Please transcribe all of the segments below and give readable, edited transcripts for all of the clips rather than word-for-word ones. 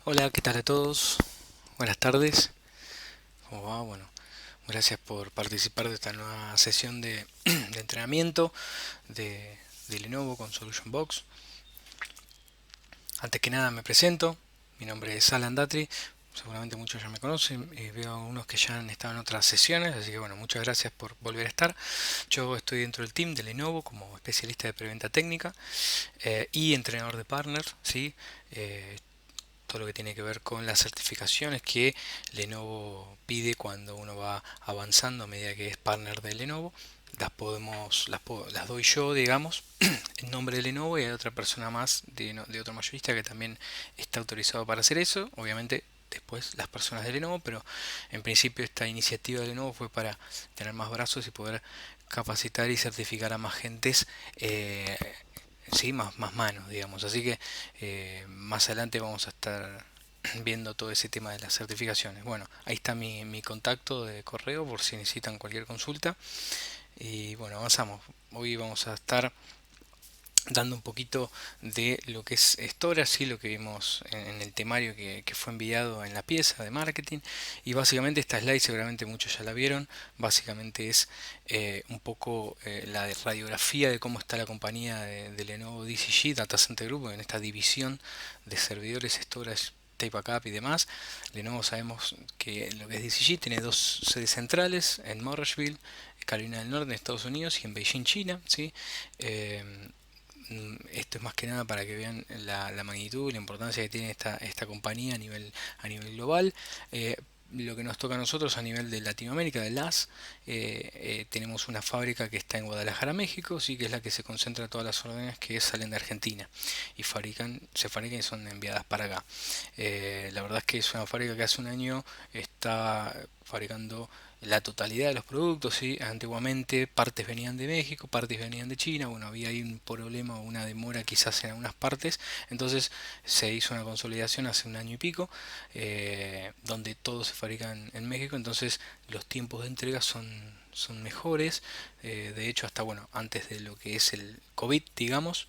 Hola, ¿qué tal a todos? Buenas tardes. ¿Cómo va? Bueno, gracias por participar de esta nueva sesión de entrenamiento de Lenovo con Solution Box. Antes que nada me presento. Mi nombre es Alan Datri. Seguramente muchos ya me conocen. Veo algunos que ya han estado en otras sesiones. Así que bueno, muchas gracias por volver a estar. Yo estoy dentro del team de Lenovo como especialista de preventa técnica y entrenador de partners, ¿sí? Eh, todo lo que tiene que ver con las certificaciones que Lenovo pide cuando uno va avanzando a medida que es partner de Lenovo. Las doy yo, digamos, en nombre de Lenovo, y hay otra persona más de otro mayorista que también está autorizado para hacer eso. Obviamente después las personas de Lenovo, pero en principio esta iniciativa de Lenovo fue para tener más brazos y poder capacitar y certificar a más gentes, sí, más manos, digamos. Así que más adelante vamos a estar viendo todo ese tema de las certificaciones. Bueno, ahí está mi contacto de correo por si necesitan cualquier consulta. Y bueno, avanzamos. Hoy vamos a estar dando un poquito de lo que es storage, ¿sí? Lo que vimos en el temario que fue enviado en la pieza de marketing. Y básicamente esta slide seguramente muchos ya la vieron. Básicamente es un poco la radiografía de cómo está la compañía de Lenovo DCG Data Center Group en esta división de servidores, storage, tape backup y demás. Lenovo, sabemos que lo que es DCG tiene dos sedes centrales en Morrisville, Carolina del Norte, en Estados Unidos, y en Beijing, China, ¿sí? Eh, Esto es más que nada para que vean la magnitud y la importancia que tiene esta compañía a nivel global. Lo que nos toca a nosotros a nivel de Latinoamérica, de LAS, tenemos una fábrica que está en Guadalajara, México, sí, que es la que se concentra todas las órdenes que salen de Argentina y se fabrican y son enviadas para acá. La verdad es que es una fábrica que hace un año está fabricando la totalidad de los productos, ¿sí? Antiguamente partes venían de México, partes venían de China. Bueno, había ahí un problema o una demora quizás en algunas partes, entonces se hizo una consolidación hace un año y pico, donde todo se fabrica en México, entonces los tiempos de entrega son mejores. De hecho, hasta bueno, antes de lo que es el COVID, digamos,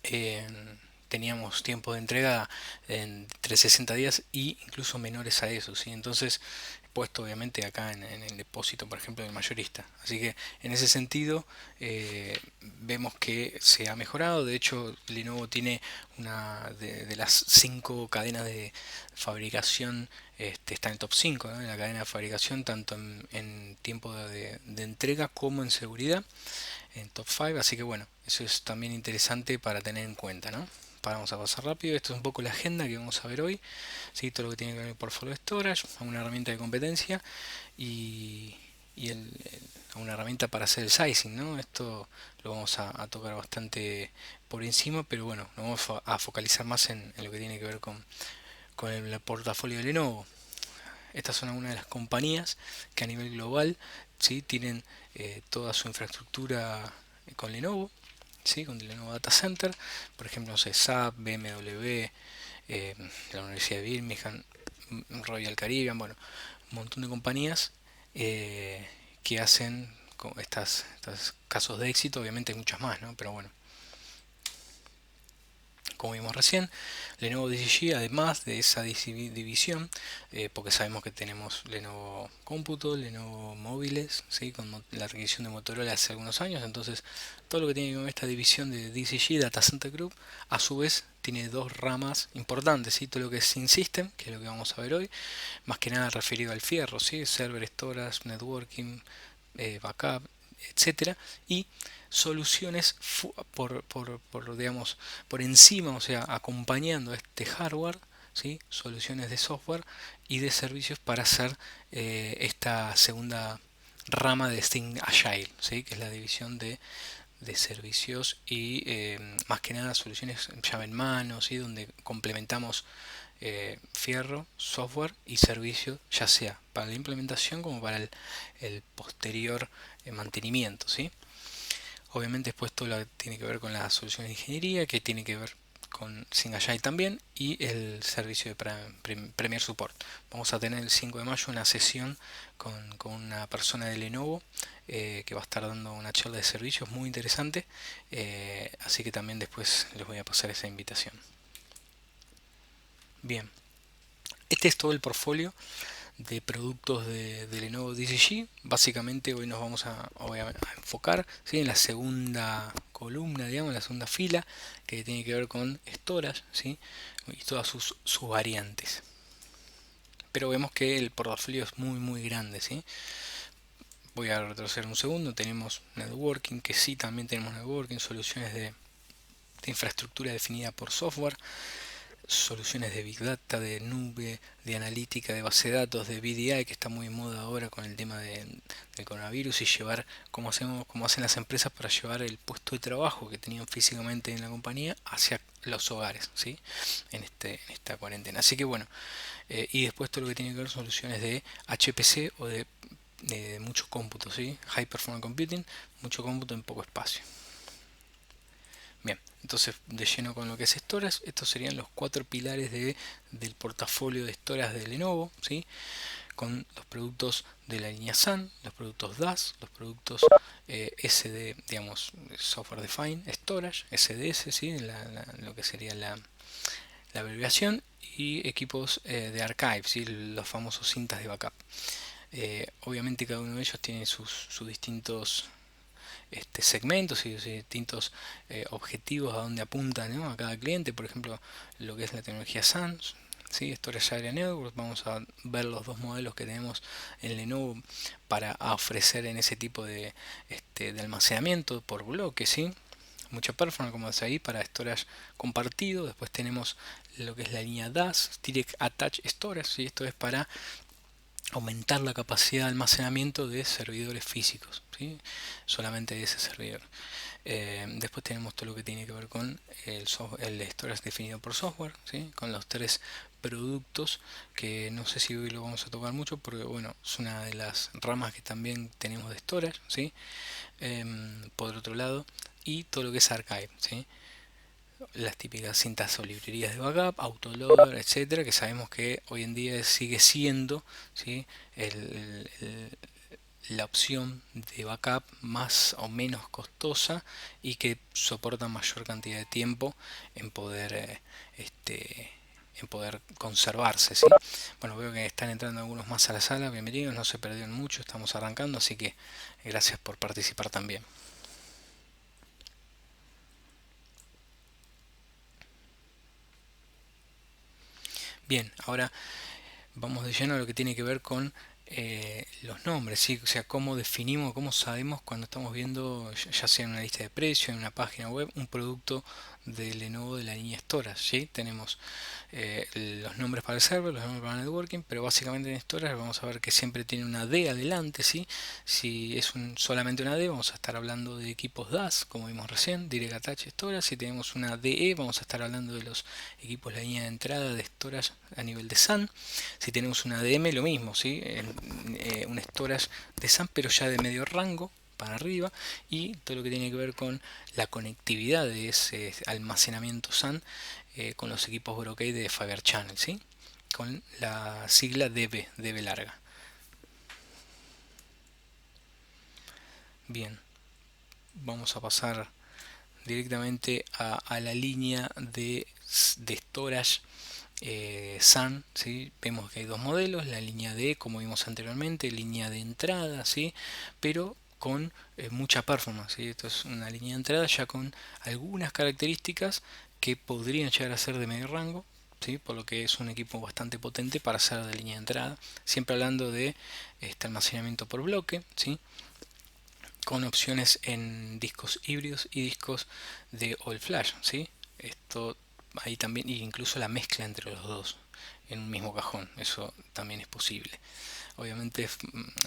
eh, teníamos tiempo de entrega entre 60 días y incluso menores a eso, ¿sí? Entonces, puesto obviamente acá en el depósito, por ejemplo, del mayorista. Así que en ese sentido vemos que se ha mejorado. De hecho, Lenovo tiene una de las 5 cadenas de fabricación, está en el top 5, ¿no? En la cadena de fabricación, tanto en tiempo de entrega como en seguridad, en top 5. Así que bueno, eso es también interesante para tener en cuenta, ¿no? Vamos a pasar rápido. Esto es un poco la agenda que vamos a ver hoy, ¿sí? Todo lo que tiene que ver con el portfolio storage, una herramienta de competencia y, y una herramienta para hacer el sizing, ¿no? Esto lo vamos a tocar bastante por encima, pero bueno, nos vamos a focalizar más en lo que tiene que ver con el portafolio de Lenovo. Estas son algunas de las compañías que a nivel global, ¿sí? Tienen toda su infraestructura con Lenovo, ¿sí? Con Lenovo Data Center. Por ejemplo, no sé, SAP, BMW, la Universidad de Birmingham, Royal Caribbean, bueno, un montón de compañías que hacen estos casos de éxito. Obviamente hay muchas más, ¿no? Pero bueno, como vimos recién, Lenovo DCG, además de esa división, porque sabemos que tenemos Lenovo Cómputo, Lenovo Móviles, ¿sí? Con la adquisición de Motorola hace algunos años. Entonces todo lo que tiene que ver con esta división de DCG, Data Center Group, a su vez tiene dos ramas importantes, ¿sí? Todo lo que es System, que es lo que vamos a ver hoy, más que nada referido al fierro, ¿sí? Server, storage, networking, backup, etcétera, y soluciones digamos, por encima, o sea, acompañando este hardware, ¿sí? Soluciones de software y de servicios para hacer esta segunda rama de Steam Agile, ¿sí? Que es la división de servicios y más que nada soluciones llave en mano, ¿sí? Donde complementamos fierro, software y servicio, ya sea para la implementación como para el posterior mantenimiento, ¿sí? Obviamente después todo lo que tiene que ver con la solución de ingeniería, que tiene que ver con SyncAgile también, y el servicio de Premier Support. Vamos a tener el 5 de mayo una sesión con una persona de Lenovo que va a estar dando una charla de servicios muy interesante, así que también después les voy a pasar esa invitación. Bien, este es todo el portfolio de productos de Lenovo DCG. Básicamente hoy nos vamos a enfocar, ¿sí?, en la segunda columna, digamos, en la segunda fila, que tiene que ver con storage, ¿sí?, y todas sus variantes. Pero vemos que el portafolio es muy grande, ¿sí? Voy a retroceder un segundo. Tenemos networking, que sí, también tenemos networking, soluciones de infraestructura definida por software, soluciones de Big Data, de nube, de analítica, de base de datos, de BDI, que está muy en moda ahora con el tema del coronavirus, y llevar, como hacen las empresas para llevar el puesto de trabajo que tenían físicamente en la compañía hacia los hogares, ¿sí?, en esta cuarentena. Así que bueno, y después todo lo que tiene que ver soluciones de HPC o de mucho cómputo, ¿sí? High Performance Computing, mucho cómputo en poco espacio. Bien, entonces de lleno con lo que es storage, estos serían los cuatro pilares del portafolio de storage de Lenovo, ¿sí?, con los productos de la línea SAN, los productos DAS, los productos SD, digamos, Software Defined Storage, SDS, ¿sí?, lo que sería la abreviación, y equipos de archive, ¿sí?, los famosos cintas de backup. Obviamente cada uno de ellos tiene sus distintos segmentos y sus distintos objetivos a donde apuntan, ¿no?, a cada cliente. Por ejemplo, lo que es la tecnología SAN, ¿sí?, Storage Area Network. Vamos a ver los dos modelos que tenemos en Lenovo para ofrecer en ese tipo de almacenamiento por bloque, ¿sí? Mucha performance, como es ahí, para storage compartido. Después tenemos lo que es la línea DAS, Direct Attach Storage, ¿sí? Esto es para aumentar la capacidad de almacenamiento de servidores físicos, ¿sí?, solamente de ese servidor. Después tenemos todo lo que tiene que ver con el storage definido por software, ¿sí?, con los tres productos, que no sé si hoy lo vamos a tocar mucho porque bueno, es una de las ramas que también tenemos de storage, ¿sí? Por otro lado, y todo lo que es archive, ¿sí?, las típicas cintas o librerías de backup, autoloader, etcétera, que sabemos que hoy en día sigue siendo, ¿sí?, la opción de backup más o menos costosa y que soporta mayor cantidad de tiempo en poder conservarse, ¿sí? Bueno, veo que están entrando algunos más a la sala. Bienvenidos, no se perdieron mucho, estamos arrancando, así que gracias por participar también. Bien, ahora vamos de lleno a lo que tiene que ver con los nombres, ¿sí? O sea, cómo definimos, cómo sabemos cuando estamos viendo, ya sea en una lista de precios, en una página web, un producto de Lenovo de la línea Storage, ¿sí? Tenemos los nombres para el server, los nombres para el networking, pero básicamente en Storage vamos a ver que siempre tiene una D adelante, ¿sí? Si es solamente una D, vamos a estar hablando de equipos DAS, como vimos recién, Direct Attach Storage. Si tenemos una DE, vamos a estar hablando de los equipos, la línea de entrada de Storage a nivel de SAN. Si tenemos una DM, lo mismo, ¿sí? Un storage de SAN, pero ya de medio rango para arriba, y todo lo que tiene que ver con la conectividad de ese almacenamiento SAN con los equipos Brocade de Fiber Channel, ¿sí?, con la sigla DB larga. Bien, vamos a pasar directamente a la línea de storage SAN, ¿sí? Vemos que hay dos modelos, la línea D, como vimos anteriormente, línea de entrada, ¿sí?, pero con mucha performance, ¿sí? Esto es una línea de entrada ya con algunas características que podrían llegar a ser de medio rango, ¿sí?, por lo que es un equipo bastante potente para ser de línea de entrada, siempre hablando de almacenamiento por bloque, ¿sí?, con opciones en discos híbridos y discos de all flash, ¿sí? Esto ahí también, incluso la mezcla entre los dos en un mismo cajón, eso también es posible. Obviamente,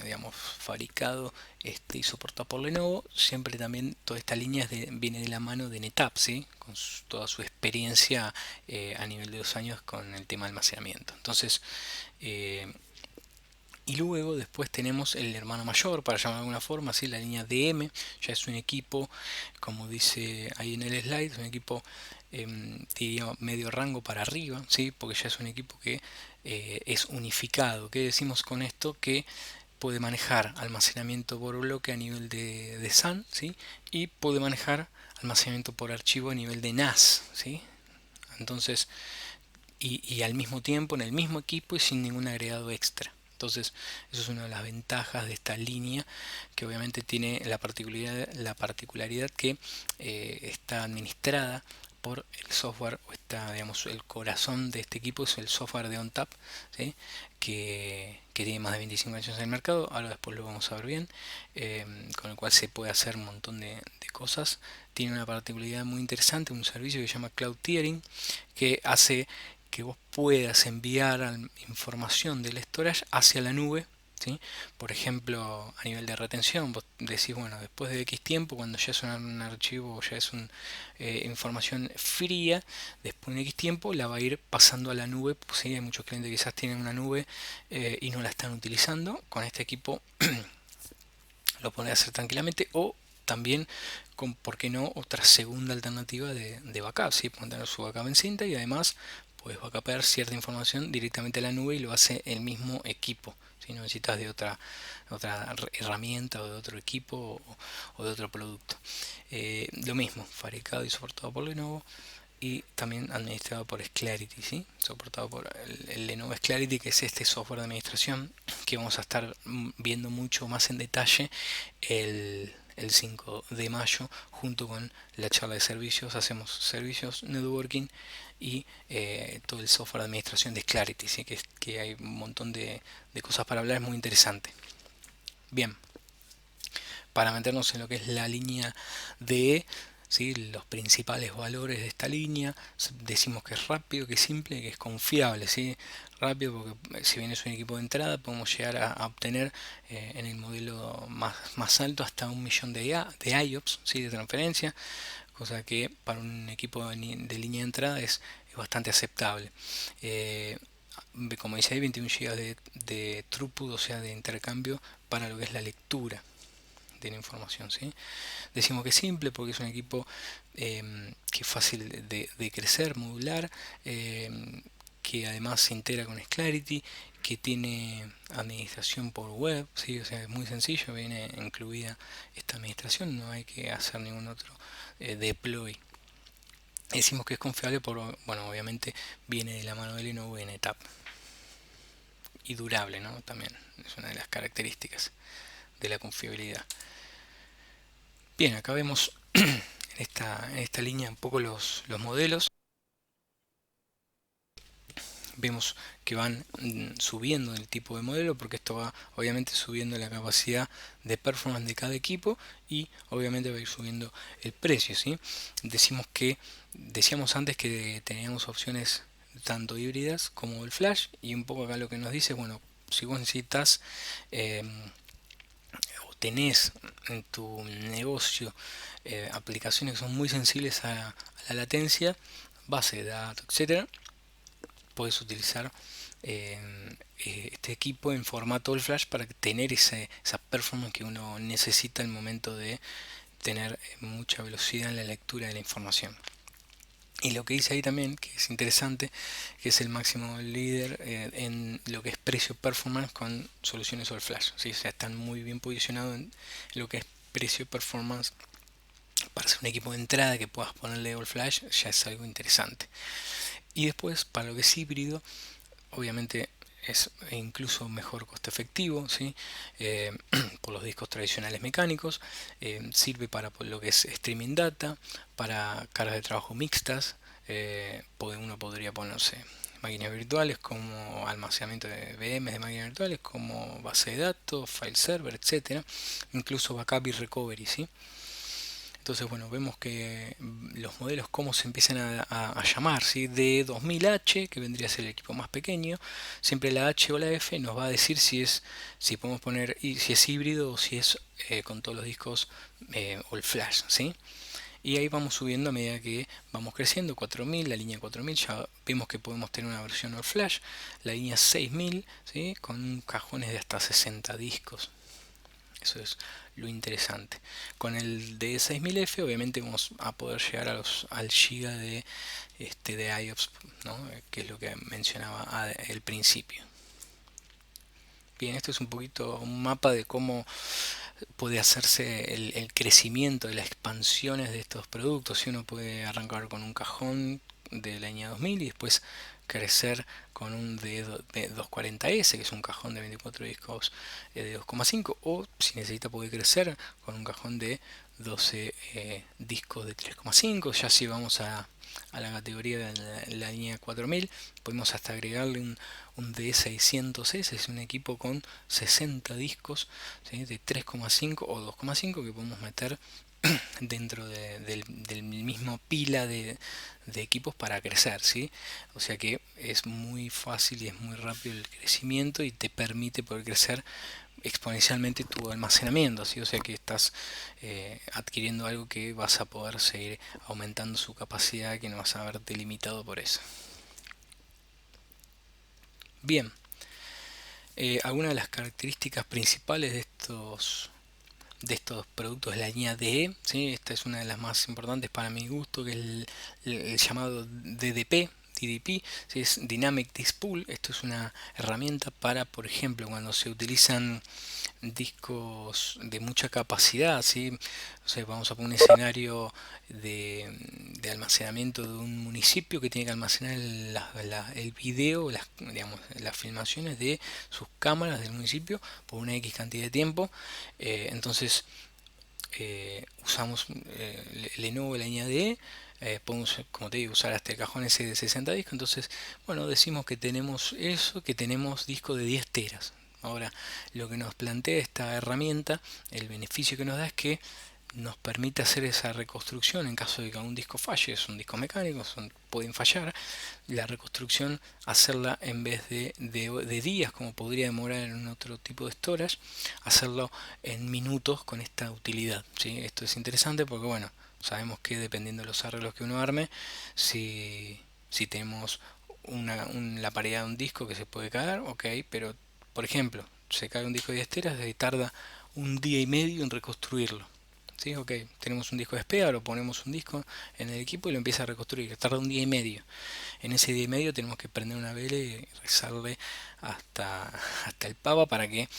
digamos, fabricado y soportado por Lenovo. Siempre también toda esta línea viene de la mano de NetApp, ¿sí?, con toda su experiencia a nivel de 2 años con el tema de almacenamiento. Entonces, y luego después tenemos el hermano mayor, para llamar de alguna forma, ¿sí?, la línea DM. Ya es un equipo, como dice ahí en el slide, es un equipo diría medio rango para arriba, ¿sí?, porque ya es un equipo que es unificado. ¿Qué decimos con esto? Que puede manejar almacenamiento por bloque a nivel de SAN, ¿sí?, y puede manejar almacenamiento por archivo a nivel de NAS, ¿sí? Entonces, y al mismo tiempo en el mismo equipo y sin ningún agregado extra. Entonces, eso es una de las ventajas de esta línea, que obviamente tiene la particularidad que está administrada por el software, o está, digamos, el corazón de este equipo es el software de ONTAP, ¿sí? Que tiene más de 25 años en el mercado, ahora después lo vamos a ver bien, con el cual se puede hacer un montón de cosas. Tiene una particularidad muy interesante, un servicio que se llama Cloud Tiering, que hace que vos puedas enviar información del storage hacia la nube, ¿sí? Por ejemplo, a nivel de retención, vos decís, bueno, después de X tiempo, cuando ya es un archivo, ya es información fría, después de X tiempo la va a ir pasando a la nube. Pues sí, hay muchos clientes que quizás tienen una nube y no la están utilizando. Con este equipo lo podés hacer tranquilamente, o también con, ¿por qué no?, otra segunda alternativa de backup, ¿sí? Pueden tener su backup en cinta y además puedes backupar cierta información directamente a la nube y lo hace el mismo equipo. Si no necesitas de otra herramienta o de otro equipo o de otro producto. Lo mismo, fabricado y soportado por Lenovo y también administrado por Sclarity, ¿sí? Soportado por el Lenovo Sclarity, que es este software de administración que vamos a estar viendo mucho más en detalle el 5 de mayo junto con la charla de servicios. Hacemos servicios, networking y todo el software de administración de Sclarity, ¿sí? Que hay un montón de cosas para hablar, es muy interesante. Bien, para meternos en lo que es la línea de, ¿sí?, los principales valores de esta línea, decimos que es rápido, que es simple, que es confiable, ¿sí? Rápido porque si bien es un equipo de entrada podemos llegar a obtener en el modelo más alto hasta 1 millón de IOPS, ¿sí?, de transferencia, cosa que para un equipo de línea de entrada es bastante aceptable. Como dice ahí, 21 GB de throughput, o sea, de intercambio para lo que es la lectura de la información, ¿sí? Decimos que es simple porque es un equipo que es fácil de crecer, modular, que además se integra con Sclarity, que tiene administración por web, ¿sí? O sea, es muy sencillo, viene incluida esta administración, no hay que hacer ningún otro deploy. Decimos que es confiable por, bueno, obviamente viene de la mano de Lenovo en NetApp. Y durable, ¿no? También es una de las características de la confiabilidad. Bien, acá vemos en esta línea un poco los modelos. Vemos que van subiendo el tipo de modelo, porque esto va obviamente subiendo la capacidad de performance de cada equipo y obviamente va a ir subiendo el precio, ¿sí? Decíamos antes que teníamos opciones tanto híbridas como el flash, y un poco acá lo que nos dice, bueno, si vos necesitas o tenés en tu negocio aplicaciones que son muy sensibles a la latencia, base de datos, etcétera, puedes utilizar este equipo en formato all flash para tener esa performance que uno necesita al momento de tener mucha velocidad en la lectura de la información. Y lo que dice ahí también, que es interesante, que es el máximo líder en lo que es precio performance con soluciones all flash, ¿sí? O sea, están muy bien posicionados en lo que es precio performance. Para ser un equipo de entrada que puedas ponerle all flash ya es algo interesante. Y después, para lo que es híbrido, obviamente es incluso mejor coste efectivo, ¿sí? Por los discos tradicionales mecánicos. Sirve para lo que es streaming data, para cargas de trabajo mixtas. Uno podría ponerse máquinas virtuales como almacenamiento de VMs de máquinas virtuales, como base de datos, file server, etcétera, incluso backup y recovery, ¿sí? Entonces, bueno, vemos que los modelos cómo se empiezan a llamar, ¿sí? De 2000H, que vendría a ser el equipo más pequeño, siempre la H o la F nos va a decir si podemos poner, si es híbrido o si es con todos los discos all flash, ¿sí? Y ahí vamos subiendo a medida que vamos creciendo. 4000, la línea 4000, ya vemos que podemos tener una versión all flash. La línea 6000, ¿sí?, con cajones de hasta 60 discos. Eso es lo interesante. Con el de 6000F obviamente vamos a poder llegar al giga de IOPS, ¿no?, que es lo que mencionaba al principio. Bien, esto es un poquito un mapa de cómo puede hacerse el crecimiento de las expansiones de estos productos. Si uno puede arrancar con un cajón de la línea 2000 y después crecer con un D240S, que es un cajón de 24 discos de 2,5, o si necesita puede crecer con un cajón de 12 discos de 3,5. Ya si vamos a la categoría de la línea 4000, podemos hasta agregarle un D600S, es un equipo con 60 discos, ¿sí?, de 3,5 o 2,5 que podemos meter dentro del mismo pila de equipos para crecer, ¿sí? O sea que es muy fácil y es muy rápido el crecimiento y te permite poder crecer exponencialmente tu almacenamiento, ¿sí? O sea que estás adquiriendo algo que vas a poder seguir aumentando su capacidad, que no vas a verte limitado por eso. Bien, algunas de las características principales de estos productos de la línea DE, ¿sí? Esta es una de las más importantes para mi gusto, que es el llamado DDP, ¿sí? Es Dynamic Disk Pool. Esto es una herramienta para, por ejemplo, cuando se utilizan discos de mucha capacidad, ¿sí? O sea, vamos a poner un escenario de almacenamiento de un municipio que tiene que almacenar el video, digamos, las filmaciones de sus cámaras del municipio por una X cantidad de tiempo. Entonces usamos Lenovo la línea DE. Podemos, como te digo, usar hasta el cajón ese de 60 discos. Entonces, bueno, decimos que tenemos eso, que tenemos disco de 10 teras. Ahora, lo que nos plantea esta herramienta, el beneficio que nos da es que nos permite hacer esa reconstrucción en caso de que un disco falle. Es un disco mecánico, pueden fallar. La reconstrucción, hacerla en vez de días, como podría demorar en un otro tipo de storage, hacerlo en minutos con esta utilidad, ¿sí? Esto es interesante porque, bueno, sabemos que dependiendo de los arreglos que uno arme, si tenemos la paridad de un disco que se puede caer, ok, pero por ejemplo, se cae un disco de 10 teras y tarda un día y medio en reconstruirlo. ¿Sí? Ok, tenemos un disco de espera, lo ponemos un disco en el equipo y lo empieza a reconstruir. Tarda un día y medio. En ese día y medio tenemos que prender una vela y rezarle hasta el pava para que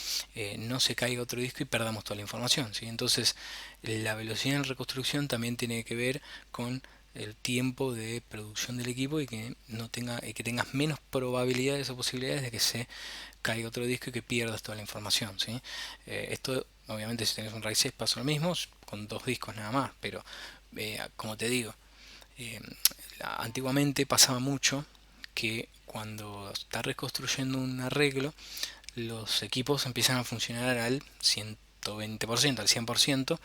no se caiga otro disco y perdamos toda la información, ¿sí? Entonces, la velocidad en reconstrucción también tiene que ver con el tiempo de producción del equipo y que tengas menos probabilidades o posibilidades de que se caiga otro disco y que pierdas toda la información, ¿sí? Esto obviamente si tenés un RAID 6 pasa lo mismo con dos discos nada más, pero como te digo, eh, antiguamente pasaba mucho que cuando está reconstruyendo un arreglo, los equipos empiezan a funcionar al 120%, al 100%,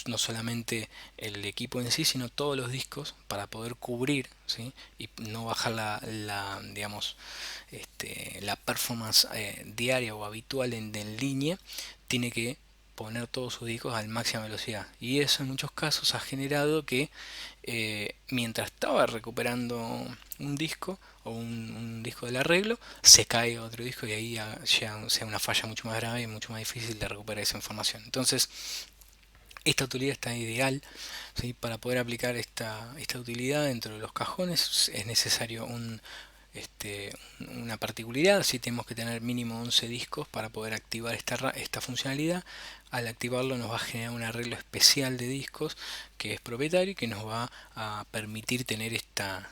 no solamente el equipo en sí, sino todos los discos para poder cubrir, ¿sí? Y no bajar digamos, la performance diaria o habitual en línea, tiene que poner todos sus discos a máxima velocidad, y eso en muchos casos ha generado que mientras estaba recuperando un disco o un disco del arreglo, se cae otro disco y ahí ya sea una falla mucho más grave y mucho más difícil de recuperar esa información. Entonces, esta utilidad está ideal, ¿sí? Para poder aplicar esta utilidad dentro de los cajones es necesario una particularidad. Si tenemos que tener mínimo 11 discos para poder activar esta funcionalidad. Al activarlo nos va a generar un arreglo especial de discos que es propietario y que nos va a permitir tener esta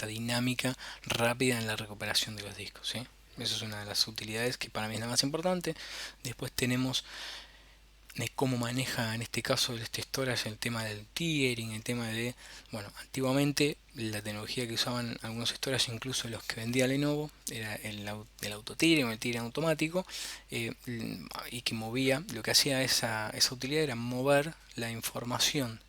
dinámica rápida en la recuperación de los discos, ¿sí? Esa es una de las utilidades que para mí es la más importante. Después tenemos cómo maneja en este caso este storage el tema del tiering, el tema bueno, antiguamente la tecnología que usaban algunos storage, incluso los que vendía Lenovo, era el auto tiering o el tiering automático, y que movía, lo que hacía esa utilidad era mover la información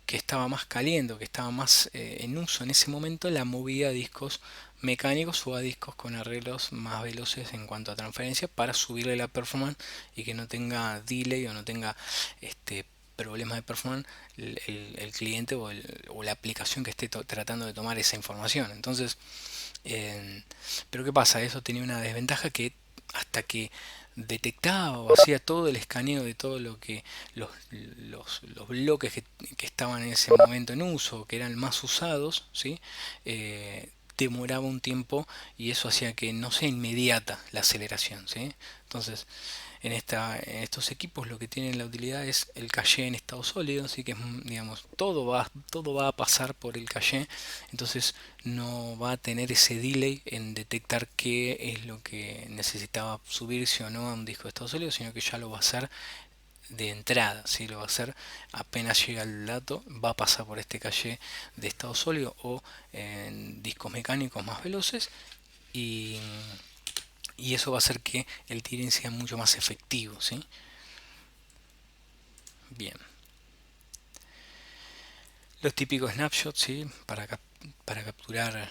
que estaba más caliente, que estaba más en uso en ese momento, la movía a discos mecánicos o a discos con arreglos más veloces en cuanto a transferencia, para subirle la performance y que no tenga delay o no tenga problemas de performance el cliente o la aplicación que esté tratando de tomar esa información. Entonces, pero ¿qué pasa? Eso tenía una desventaja, que hasta que detectaba o hacía todo el escaneo de todo lo que los bloques que estaban en ese momento en uso, que eran más usados, ¿sí? Demoraba un tiempo, y eso hacía que no sea inmediata la aceleración, ¿sí? Entonces, en estos equipos lo que tienen la utilidad es el caché en estado sólido, así que digamos todo va a pasar por el caché, entonces no va a tener ese delay en detectar qué es lo que necesitaba subirse o no a un disco de estado sólido, sino que ya lo va a hacer de entrada, ¿sí? Lo va a hacer apenas llega el dato, va a pasar por este caché de estado sólido o en discos mecánicos más veloces y, y eso va a hacer que el tiring sea mucho más efectivo, ¿sí? Bien, los típicos snapshots, ¿sí? Para capturar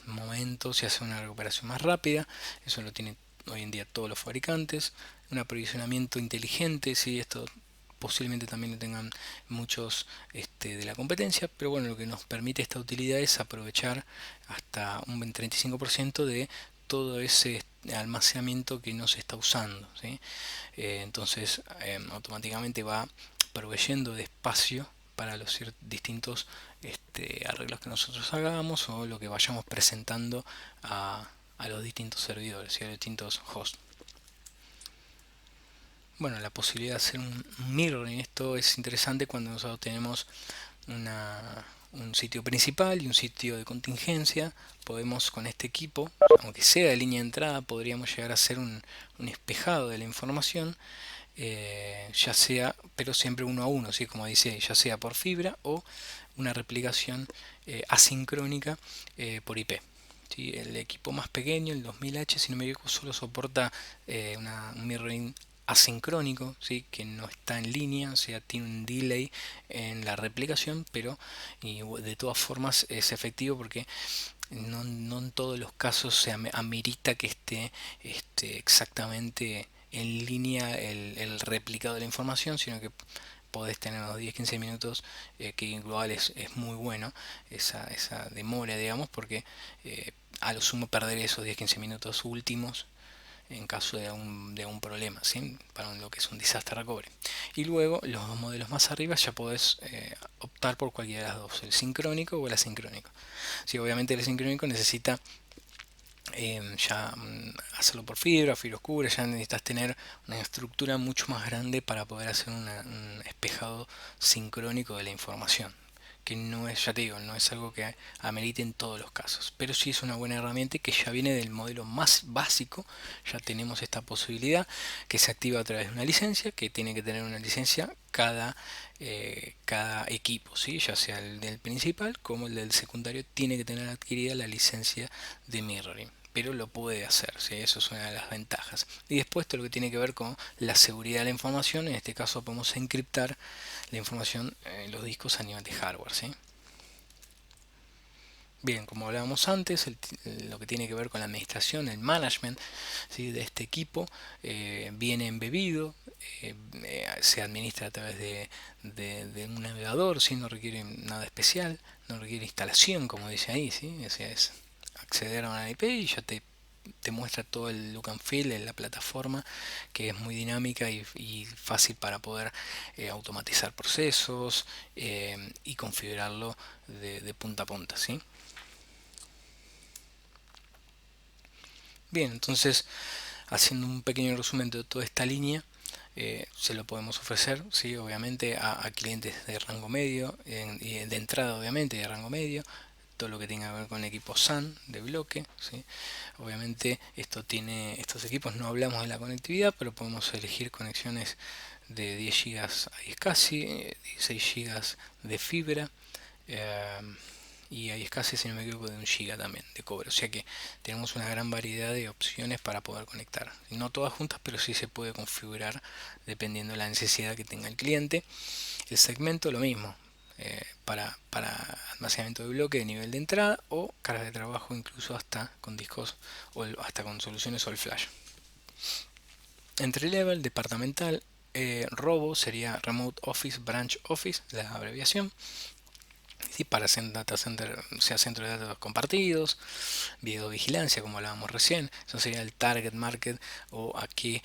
momentos y hacer una recuperación más rápida, eso lo tienen hoy en día todos los fabricantes. Un aprovisionamiento inteligente, ¿sí? Esto posiblemente también lo tengan muchos de la competencia, pero bueno, lo que nos permite esta utilidad es aprovechar hasta un 35% de todo ese almacenamiento que no se está usando, ¿sí? Entonces automáticamente va proveyendo de espacio para los distintos arreglos que nosotros hagamos o lo que vayamos presentando a los distintos servidores y a los distintos hosts. Bueno, la posibilidad de hacer un mirroring, esto es interesante cuando nosotros tenemos un sitio principal y un sitio de contingencia. Podemos con este equipo, aunque sea de línea de entrada, podríamos llegar a hacer un espejado de la información, ya sea, pero siempre uno a uno, ¿sí? Como dice, ya sea por fibra o una replicación asincrónica por IP. ¿Sí? El equipo más pequeño, el 2000H, si no me equivoco, solo soporta un mirroring asincrónico, ¿sí? Que no está en línea, o sea, tiene un delay en la replicación, pero de todas formas es efectivo porque no en todos los casos se amerita que esté exactamente en línea el replicado de la información, sino que podés tener unos 10-15 minutos, que igual es muy bueno esa demora, digamos, porque a lo sumo perder esos 10-15 minutos últimos en caso de un problema, ¿sí? Para lo que es un disaster recovery. Y luego los dos modelos más arriba ya podés optar por cualquiera de las dos, el sincrónico o el asincrónico. Sí, obviamente el sincrónico necesita hacerlo por fibra oscura, ya necesitas tener una estructura mucho más grande para poder hacer un espejado sincrónico de la información, que no es, ya te digo, no es algo que amerite en todos los casos, pero sí es una buena herramienta que ya viene del modelo más básico. Ya tenemos esta posibilidad que se activa a través de una licencia, que tiene que tener una licencia cada equipo, ¿sí? Ya sea el del principal como el del secundario, tiene que tener adquirida la licencia de mirroring, pero lo puede hacer, ¿sí? Eso es una de las ventajas. Y después todo lo que tiene que ver con la seguridad de la información, en este caso podemos encriptar la información en los discos a nivel de hardware, ¿sí? Bien, como hablábamos antes, lo que tiene que ver con la administración, el management, ¿sí? De este equipo viene embebido, se administra a través de un navegador, ¿sí? No requiere nada especial, no requiere instalación, como dice ahí, ¿sí? O sea, es acceder a una IP y ya te muestra todo el look and feel en la plataforma, que es muy dinámica y fácil para poder automatizar procesos y configurarlo de punta a punta, ¿sí? Bien, entonces haciendo un pequeño resumen de toda esta línea, se lo podemos ofrecer, ¿sí? Obviamente a clientes de rango medio, y de entrada obviamente de rango medio, todo lo que tenga que ver con equipos SAN de bloque, ¿sí? Obviamente estos equipos, no hablamos de la conectividad, pero podemos elegir conexiones de 10 gigas a casi 16 gigas de fibra, eh, y hay escasez, si no me equivoco, de 1 giga también de cobre. O sea que tenemos una gran variedad de opciones para poder conectar. No todas juntas, pero sí se puede configurar dependiendo de la necesidad que tenga el cliente. El segmento lo mismo, para almacenamiento de bloque de nivel de entrada o cargas de trabajo, incluso hasta con discos o hasta con soluciones all flash. Entry level, departamental, robo sería Remote Office Branch Office, la abreviación. Sí, para hacer data center, sea centro de datos compartidos, videovigilancia, como hablábamos recién. Eso sería el target market o a qué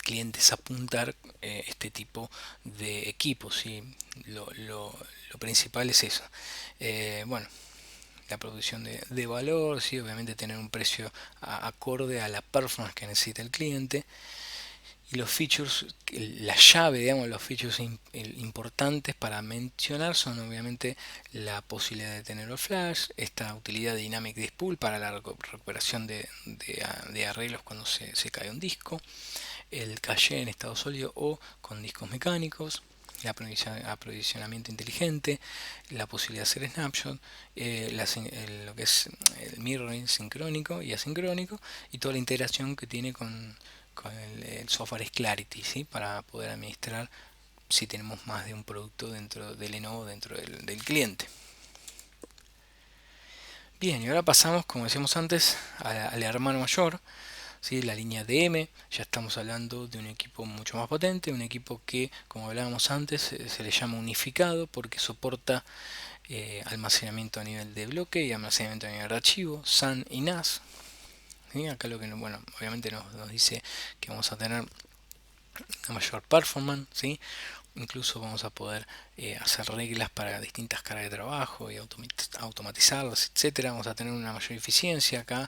clientes apuntar este tipo de equipos. ¿Sí? Lo principal es eso. Bueno, la producción de valor, ¿sí? Obviamente tener un precio acorde a la performance que necesita el cliente. Y los features, la llave, digamos, los features importantes para mencionar son obviamente la posibilidad de tener el flash, esta utilidad de Dynamic Disk Pool para la recuperación de arreglos cuando se cae un disco, el caché en estado sólido o con discos mecánicos, el aprovisionamiento inteligente, la posibilidad de hacer snapshot, lo que es el mirroring sincrónico y asincrónico, y toda la integración que tiene con el software Clarity, ¿sí? Para poder administrar si tenemos más de un producto dentro del Lenovo, dentro del cliente. Bien, y ahora pasamos, como decíamos antes, al hermano mayor, ¿sí? La línea DM. Ya estamos hablando de un equipo mucho más potente, un equipo que, como hablábamos antes, se le llama unificado porque soporta almacenamiento a nivel de bloque y almacenamiento a nivel de archivo, SAN y NAS. ¿Sí? Acá lo que, bueno, obviamente nos dice que vamos a tener una mayor performance, ¿sí? Incluso vamos a poder hacer reglas para distintas cargas de trabajo y automatizarlas, etcétera. Vamos a tener una mayor eficiencia. Acá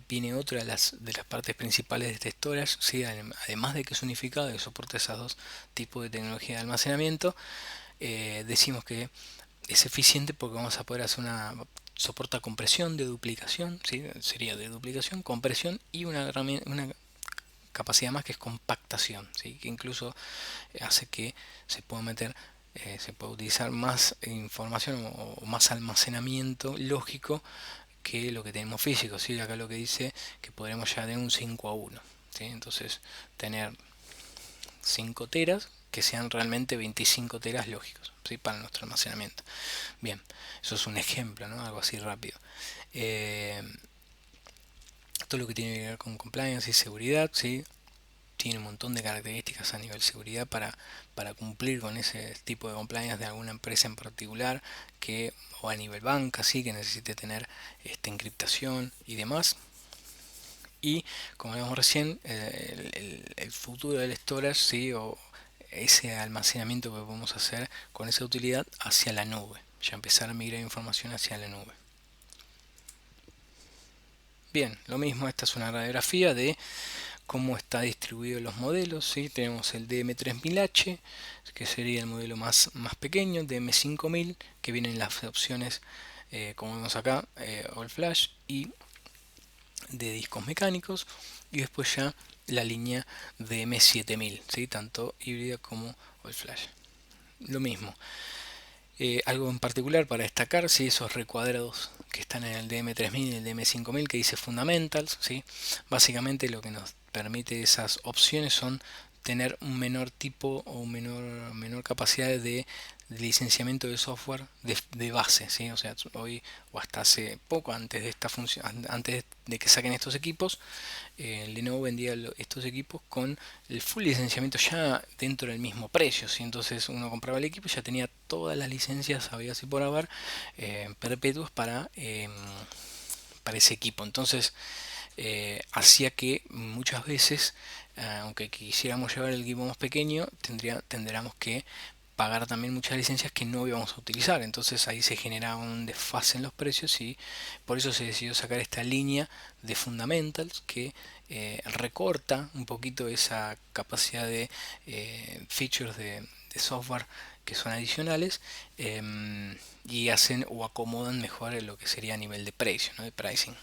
viene otra de las partes principales de este storage, ¿sí? Además de que es unificado y soporta esos dos tipos de tecnología de almacenamiento, decimos que es eficiente porque vamos a poder hacer soporta compresión de duplicación, ¿sí? Sería de duplicación, compresión y una capacidad más que es compactación, ¿sí? Que incluso hace que se pueda se pueda utilizar más información o más almacenamiento lógico que lo que tenemos físico, ¿sí? Acá lo que dice que podremos ya tener un 5:1, ¿sí? Entonces tener 5 teras que sean realmente 25 teras lógicos, ¿sí? Para nuestro almacenamiento. Bien, eso es un ejemplo, ¿no? Algo así rápido. Todo lo que tiene que ver con compliance y seguridad, ¿sí? Tiene un montón de características a nivel seguridad para cumplir con ese tipo de compliance de alguna empresa en particular o a nivel banca, ¿sí? Que necesite tener encriptación y demás. Y como vimos recién, el futuro del storage, ¿sí? O ese almacenamiento que podemos hacer con esa utilidad hacia la nube, ya empezar a migrar información hacia la nube. Bien, lo mismo, esta es una radiografía de cómo está distribuido los modelos, ¿sí? Tenemos el DM3000H, que sería el modelo más pequeño, DM5000, que vienen las opciones, como vemos acá, All Flash y de discos mecánicos, y después ya la línea DM7000, ¿sí? Tanto híbrida como All Flash. Lo mismo. Algo en particular para destacar, ¿sí? Esos recuadrados que están en el DM3000 y el DM5000 que dice Fundamentals, ¿sí? Básicamente lo que nos permite esas opciones son tener un menor tipo o menor capacidad de licenciamiento de software de base, ¿sí? O sea, hoy o hasta hace poco, antes de esta función, antes de que saquen estos equipos, Lenovo vendía estos equipos con el full licenciamiento ya dentro del mismo precio, ¿sí? Entonces uno compraba el equipo y ya tenía todas las licencias habidas y por haber perpetuas para ese equipo. Entonces hacía que muchas veces, aunque quisiéramos llevar el equipo más pequeño, tendríamos que pagar también muchas licencias que no íbamos a utilizar. Entonces ahí se generaba un desfase en los precios y por eso se decidió sacar esta línea de Fundamentals que recorta un poquito esa capacidad de features de software que son adicionales, y hacen o acomodan mejor lo que sería a nivel de precio, ¿no? De pricing.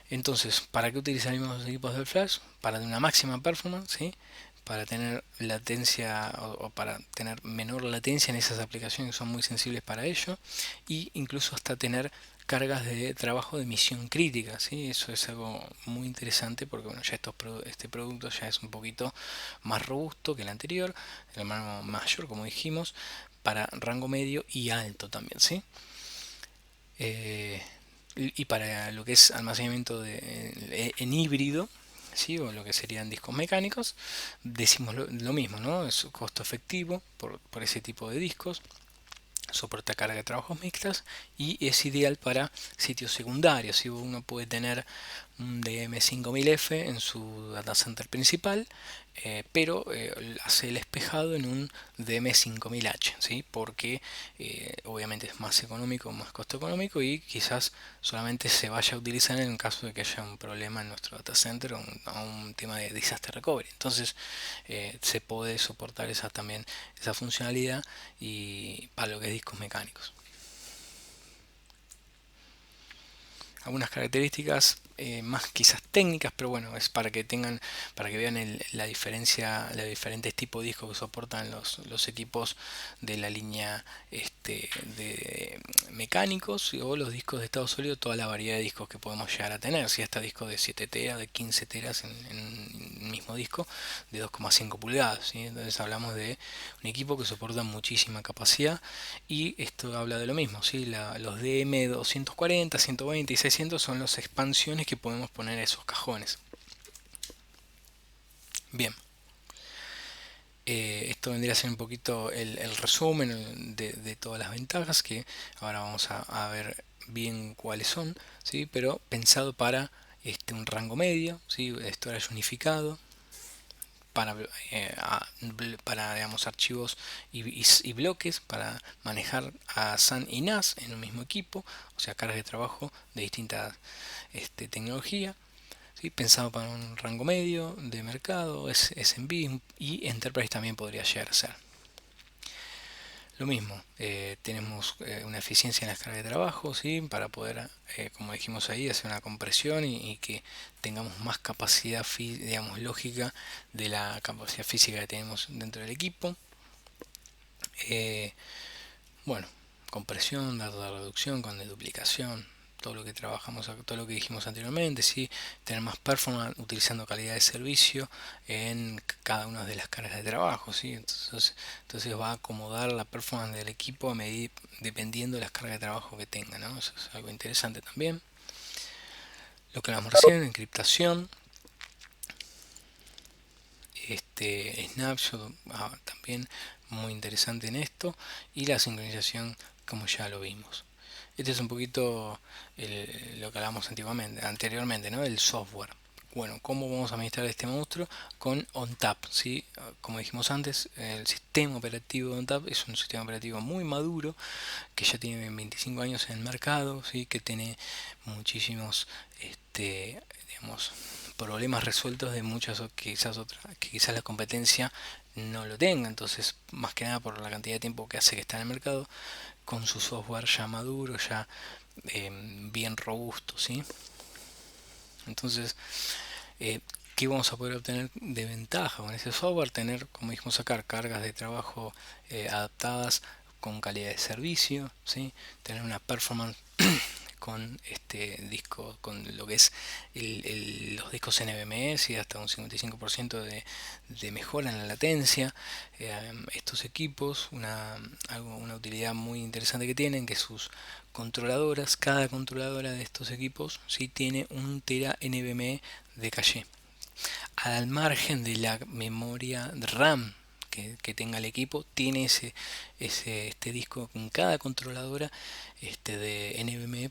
Entonces, ¿para qué utilizaremos los equipos de flash? Para una máxima performance, ¿sí? Para tener latencia o para tener menor latencia en esas aplicaciones que son muy sensibles para ello, y incluso hasta tener cargas de trabajo de misión crítica, ¿sí? Eso es algo muy interesante porque bueno, ya este producto ya es un poquito más robusto que el anterior, el hermano mayor, como dijimos, para rango medio y alto también, ¿sí? Y para lo que es almacenamiento en híbrido, ¿sí? O lo que serían discos mecánicos, decimos lo mismo, ¿no? Es costo efectivo por ese tipo de discos, soporta carga de trabajos mixtas y es ideal para sitios secundarios. Si uno puede tener un DM5000F en su data center principal, pero hace el espejado en un DM5000H, ¿sí? Porque obviamente es más económico, más costo económico, y quizás solamente se vaya a utilizar en caso de que haya un problema en nuestro data center o un tema de disaster recovery. Entonces se puede soportar también esa funcionalidad y para lo que es discos mecánicos. Algunas características más quizás técnicas, pero bueno, es para que vean la diferencia, los diferentes tipos de discos que soportan los equipos de la línea de mecánicos o los discos de estado sólido, toda la variedad de discos que podemos llegar a tener, si hasta discos de 7 teras, de 15 teras en un mismo disco, de 2,5 pulgadas, ¿sí? Entonces hablamos de un equipo que soporta muchísima capacidad, y esto habla de lo mismo, ¿sí? Los DM240, 120 y 600 son las expansiones que podemos poner a esos cajones. Bien, esto vendría a ser un poquito el resumen de todas las ventajas, que ahora vamos a ver bien cuáles son, ¿sí? Pero pensado para un rango medio, ¿sí? Storage unificado, para, digamos, archivos y bloques para manejar a SAN y NAS en un mismo equipo, o sea, cargas de trabajo de distintas tecnología, ¿sí? Pensado para un rango medio de mercado, es SMB, y Enterprise también podría llegar a ser. Lo mismo, tenemos una eficiencia en las cargas de trabajo, ¿sí? Para poder, como dijimos ahí, hacer una compresión y que tengamos más capacidad, digamos, lógica de la capacidad física que tenemos dentro del equipo. Bueno, compresión, datos de reducción con deduplicación, todo lo que trabajamos, todo lo que dijimos anteriormente, ¿sí? Tener más performance utilizando calidad de servicio en cada una de las cargas de trabajo, ¿sí? Entonces va a acomodar la performance del equipo a medir, dependiendo de las cargas de trabajo que tenga, ¿no? Eso es algo interesante también. Lo que hablamos recién, encriptación, snapshot, también muy interesante en esto, y la sincronización, como ya lo vimos. Este es un poquito lo que hablamos anteriormente, ¿no? El software. Bueno, ¿cómo vamos a administrar este monstruo? Con ONTAP, ¿sí? Como dijimos antes, el sistema operativo de ONTAP es un sistema operativo muy maduro, que ya tiene 25 años en el mercado, ¿sí? Que tiene muchísimos, digamos, problemas resueltos de muchas que quizás la competencia no lo tenga. Entonces, más que nada por la cantidad de tiempo que hace que está en el mercado, con su software ya maduro, ya bien robusto, ¿sí? Entonces, ¿qué vamos a poder obtener de ventaja con ese software? Tener, como dijimos acá, cargas de trabajo adaptadas con calidad de servicio, ¿sí? Tener una performance con este disco, con lo que es los discos NVMe, y hasta un 55% de mejora en la latencia. Estos equipos, una utilidad muy interesante que tienen, que sus controladoras, cada controladora de estos equipos, ¿sí? Tiene un tera NVMe de caché, al margen de la memoria RAM que tenga el equipo. Tiene este disco en cada controladora de NVMe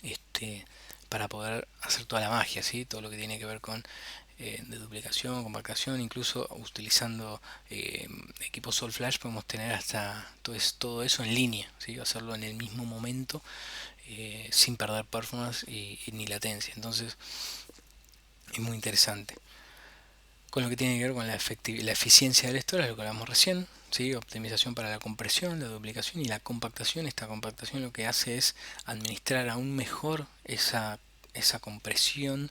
este, para poder hacer toda la magia, ¿sí? Todo lo que tiene que ver con de duplicación, compactación, incluso utilizando equipos All Flash podemos tener hasta todo eso en línea, ¿sí? Hacerlo en el mismo momento, sin perder performance ni latencia. Entonces es muy interesante. Con lo que tiene que ver con la eficiencia del storage, lo que hablamos recién, ¿sí? Optimización para la compresión, la duplicación y la compactación. Esta compactación lo que hace es administrar aún mejor esa compresión,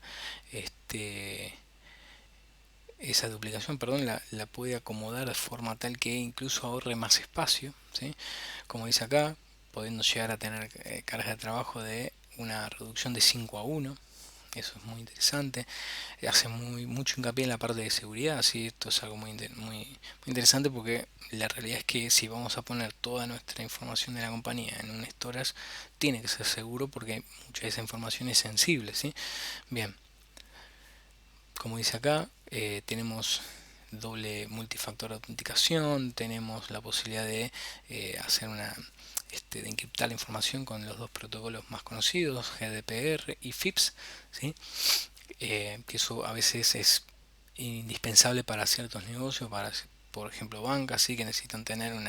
esa duplicación, perdón, la puede acomodar de forma tal que incluso ahorre más espacio, ¿sí? Como dice acá, pudiendo llegar a tener cargas de trabajo de una reducción de 5 a 1. Eso es muy interesante. Hace mucho hincapié en la parte de seguridad, ¿sí? Esto es algo muy interesante, porque la realidad es que si vamos a poner toda nuestra información de la compañía en un storage, tiene que ser seguro, porque mucha de esa información es sensible, ¿sí? Bien, como dice acá, tenemos doble multifactor de autenticación, tenemos la posibilidad de hacer de encriptar la información con los dos protocolos más conocidos, GDPR y FIPS, ¿sí? Que eso a veces es indispensable para ciertos negocios, para por ejemplo bancas, ¿sí? Que necesitan tener un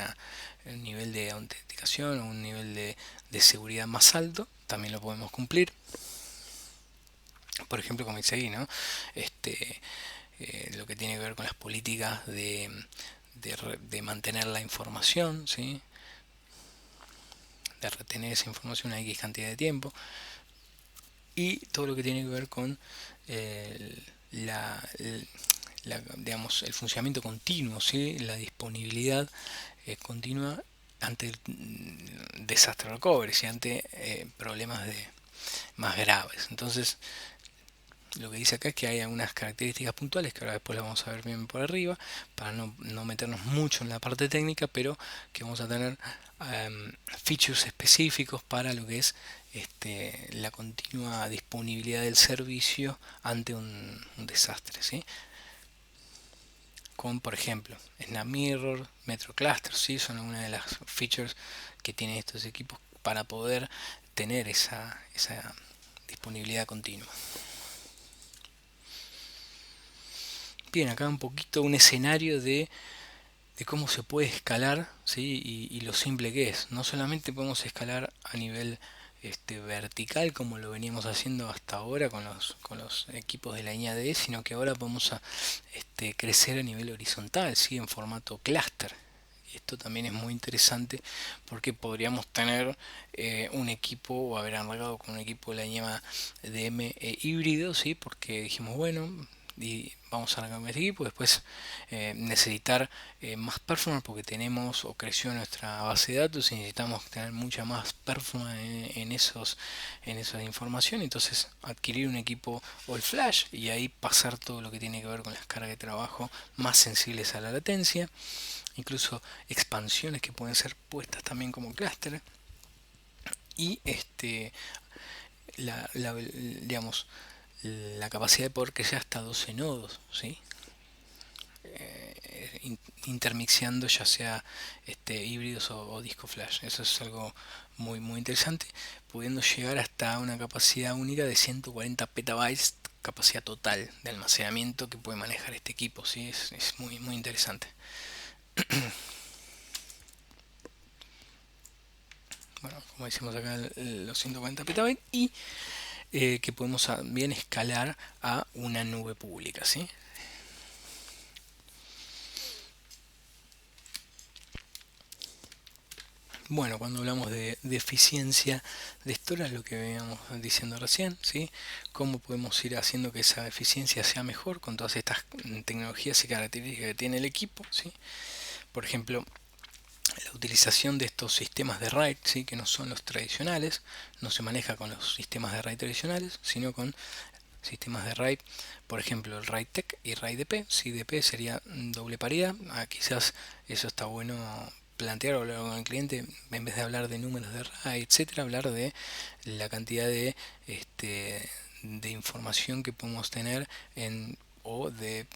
nivel de autenticación o un nivel de seguridad más alto, también lo podemos cumplir. Por ejemplo, como dice ahí, ¿no? Lo que tiene que ver con las políticas de mantener la información, ¿sí? De retener esa información una X cantidad de tiempo, y todo lo que tiene que ver con la, digamos, el funcionamiento continuo, ¿sí? La disponibilidad continua ante el desastre recovery, ¿sí? Ante problemas más graves. Entonces, lo que dice acá es que hay algunas características puntuales que ahora después las vamos a ver bien por arriba, para no meternos mucho en la parte técnica, pero que vamos a tener features específicos para lo que es la continua disponibilidad del servicio ante un desastre, ¿sí? Con, por ejemplo, SnapMirror, MetroCluster, ¿sí? Son una de las features que tienen estos equipos para poder tener esa disponibilidad continua. Bien, acá un poquito un escenario de cómo se puede escalar, ¿sí? Y lo simple que es. No solamente podemos escalar a nivel vertical como lo veníamos haciendo hasta ahora con los equipos de la línea D, sino que ahora podemos crecer a nivel horizontal, ¿sí? En formato clúster. Esto también es muy interesante porque podríamos tener un equipo o haber arrancado con un equipo de la línea DM híbrido, ¿sí? Porque dijimos, bueno, y vamos a arrancar con este equipo, después necesitar más performance porque tenemos o creció nuestra base de datos y necesitamos tener mucha más performance en esa información, entonces adquirir un equipo all flash y ahí pasar todo lo que tiene que ver con las cargas de trabajo más sensibles a la latencia, incluso expansiones que pueden ser puestas también como clúster, y digamos, la capacidad de poder crecer hasta 12 nodos, ¿sí? Intermixeando ya sea híbridos o disco flash. Eso es algo muy interesante, pudiendo llegar hasta una capacidad única de 140 petabytes, capacidad total de almacenamiento que puede manejar este equipo, ¿sí? Es muy interesante. Bueno, como decimos acá, los 140 petabytes, y que podemos bien escalar a una nube pública, ¿sí? Bueno, cuando hablamos de eficiencia de storage, lo que veníamos diciendo recién, ¿sí? Cómo podemos ir haciendo que esa eficiencia sea mejor con todas estas tecnologías y características que tiene el equipo, ¿sí? Por ejemplo, la utilización de estos sistemas de RAID, ¿sí? Que no son los tradicionales, no se maneja con los sistemas de RAID tradicionales, sino con sistemas de RAID, por ejemplo el RAID Tech y RAID DP. Si DP sería doble paridad, quizás eso está bueno plantear o hablar con el cliente, en vez de hablar de números de RAID, etcétera, hablar de la cantidad de información que podemos tener o de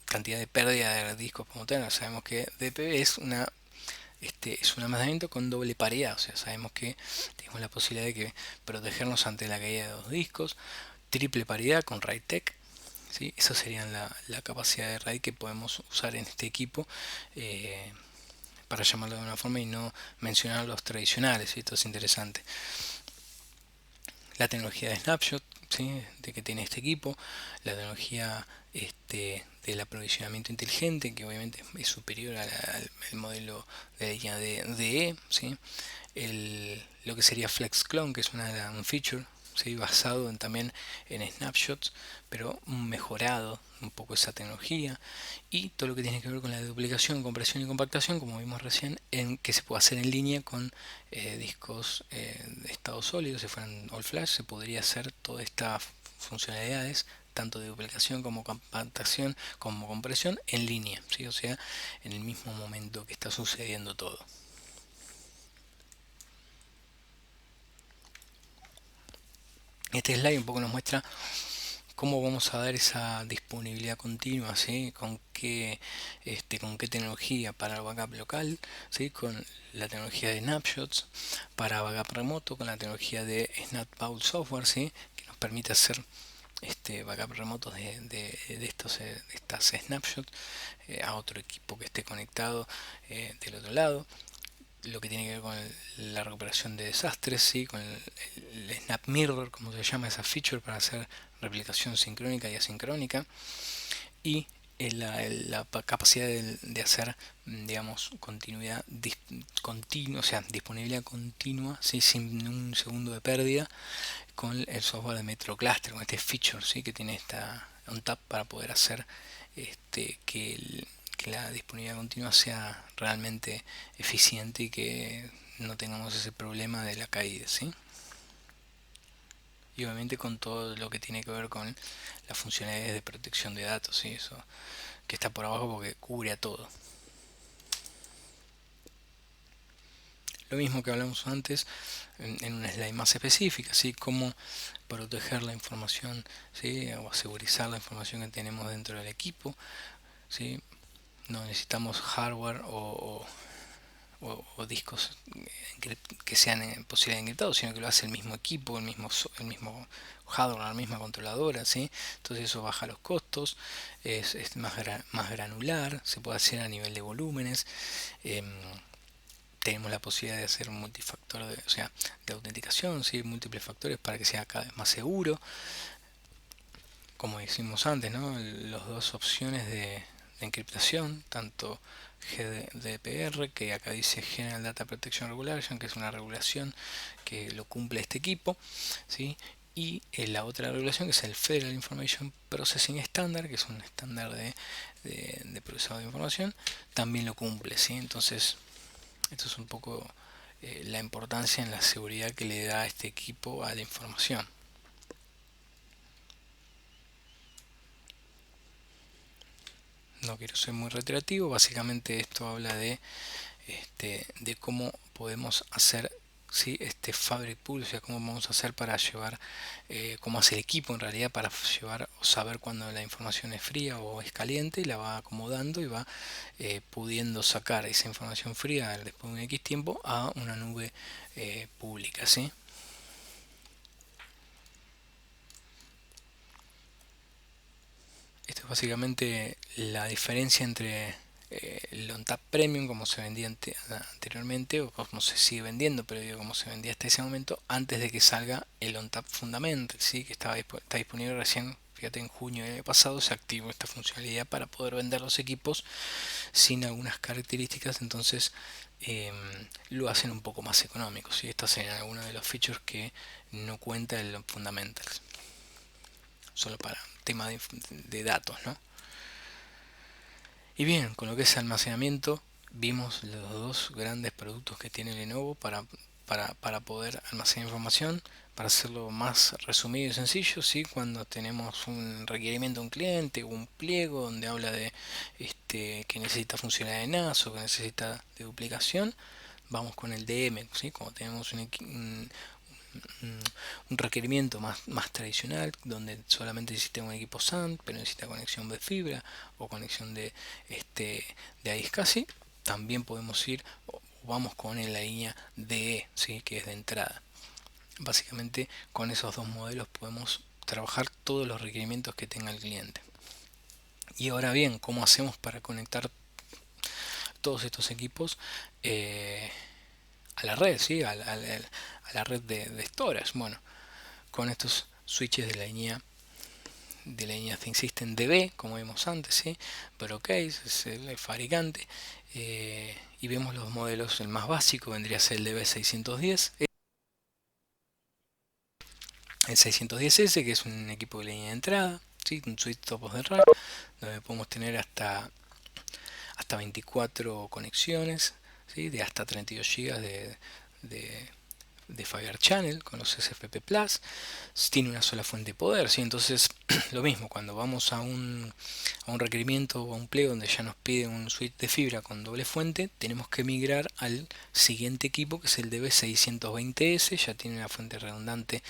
cantidad de pérdida de discos como tener. Sabemos que DP es un almacenamiento con doble paridad, o sea, sabemos que tenemos la posibilidad de protegernos ante la caída de dos discos. Triple paridad con RAID Tech, ¿sí? Esa sería la capacidad de RAID que podemos usar en este equipo, para llamarlo de una forma y no mencionar los tradicionales, ¿sí? Esto es interesante. La tecnología de Snapshot, ¿sí? De que tiene este equipo, la tecnología del aprovisionamiento inteligente, que obviamente es superior al modelo de la línea de DE, ¿sí? Lo que sería FlexClone, que es un feature, ¿sí? Basado también en snapshots, pero mejorado un poco esa tecnología, y todo lo que tiene que ver con la duplicación, compresión y compactación, como vimos recién, en que se puede hacer en línea con discos de estado sólido. Si fueran all flash, se podría hacer todas estas funcionalidades, tanto de duplicación como compactación como compresión, en línea, ¿sí? O sea, en el mismo momento que está sucediendo todo. Este slide un poco nos muestra ¿Cómo vamos a dar esa disponibilidad continua? ¿Sí? ¿Con qué tecnología? Para el backup local, ¿sí? Con la tecnología de snapshots, para backup remoto, con la tecnología de SnapVault Software, ¿sí? Que nos permite hacer backup remotos de estas snapshots a otro equipo que esté conectado del otro lado. Lo que tiene que ver con la recuperación de desastres, ¿sí? Con el Snap Mirror, como se llama esa feature, para hacer replicación sincrónica y asincrónica, y la capacidad de hacer, digamos, continuidad continua, o sea, disponibilidad continua, ¿sí? Sin un segundo de pérdida, con el software de MetroCluster, con este feature, ¿sí? Que tiene esta ONTAP para poder hacer que la disponibilidad continua sea realmente eficiente y que no tengamos ese problema de la caída, ¿sí? Y obviamente con todo lo que tiene que ver con las funcionalidades de protección de datos, ¿sí? Eso que está por abajo porque cubre a todo. Lo mismo que hablamos antes en una slide más específica, ¿sí? Cómo proteger la información, ¿sí? O asegurizar la información que tenemos dentro del equipo, ¿sí? No necesitamos hardware o discos que sean posibles de encriptados, sino que lo hace el mismo equipo, el mismo hardware, la misma controladora, ¿sí? Entonces eso baja los costos, es más granular, se puede hacer a nivel de volúmenes. Tenemos la posibilidad de hacer un multifactor, o sea, de autenticación, ¿sí? Múltiples factores para que sea cada vez más seguro. Como decimos antes, ¿no? Las dos opciones de encriptación, tanto GDPR, que acá dice General Data Protection Regulation, que es una regulación que lo cumple este equipo, ¿sí? Y la otra regulación, que es el Federal Information Processing Standard, que es un estándar de procesado de información, también lo cumple, ¿sí? Entonces, esto es un poco la importancia en la seguridad que le da este equipo a la información. No quiero ser muy reiterativo, básicamente esto habla de cómo podemos hacer, ¿sí? Este fabric pool, o sea, cómo vamos a hacer para llevar, cómo hace el equipo en realidad para llevar o saber cuando la información es fría o es caliente, y la va acomodando y va pudiendo sacar esa información fría después de un X tiempo a una nube pública, ¿sí? Esto es básicamente la diferencia entre el ONTAP Premium, como se vendía anteriormente, o como se sigue vendiendo, pero digo, como se vendía hasta ese momento, antes de que salga el ONTAP Fundamental, ¿sí? Que está disponible recién. Fíjate, en junio del año pasado se activó esta funcionalidad para poder vender los equipos sin algunas características, entonces lo hacen un poco más económico, ¿sí? Estos serían algunos de los features que no cuenta el Fundamentals, solo para tema de datos, ¿no? Y bien, con lo que es almacenamiento, vimos los dos grandes productos que tiene Lenovo para poder almacenar información, para hacerlo más resumido y sencillo, ¿sí? Cuando tenemos un requerimiento de un cliente o un pliego donde habla de que necesita funcionalidad de NAS o que necesita de duplicación, vamos con el DM, ¿sí? Cuando tenemos un requerimiento más tradicional, donde solamente necesita un equipo SAN, pero necesita conexión de fibra o conexión de iSCSI, también podemos ir, o vamos con la línea DE, ¿sí? Que es de entrada. Básicamente con esos dos modelos podemos trabajar todos los requerimientos que tenga el cliente. Y ahora bien, ¿cómo hacemos para conectar todos estos equipos a la red, ¿sí? a la red de storage? Bueno, con estos switches de la línea ThinkSystem DB, como vimos antes, ¿sí? Brocase es el fabricante, y vemos los modelos. El más básico vendría a ser el DB610, el 610S, que es un equipo de línea de entrada, ¿sí? Un switch top of the rack, donde podemos tener hasta 24 conexiones, ¿sí? De hasta 32 GB de Fire Channel con los SFP Plus. Tiene una sola fuente de poder, ¿sí? Entonces lo mismo, cuando vamos a un requerimiento o a un pliego donde ya nos pide un switch de fibra con doble fuente, tenemos que migrar al siguiente equipo, que es el DB620S. Ya tiene una fuente redundante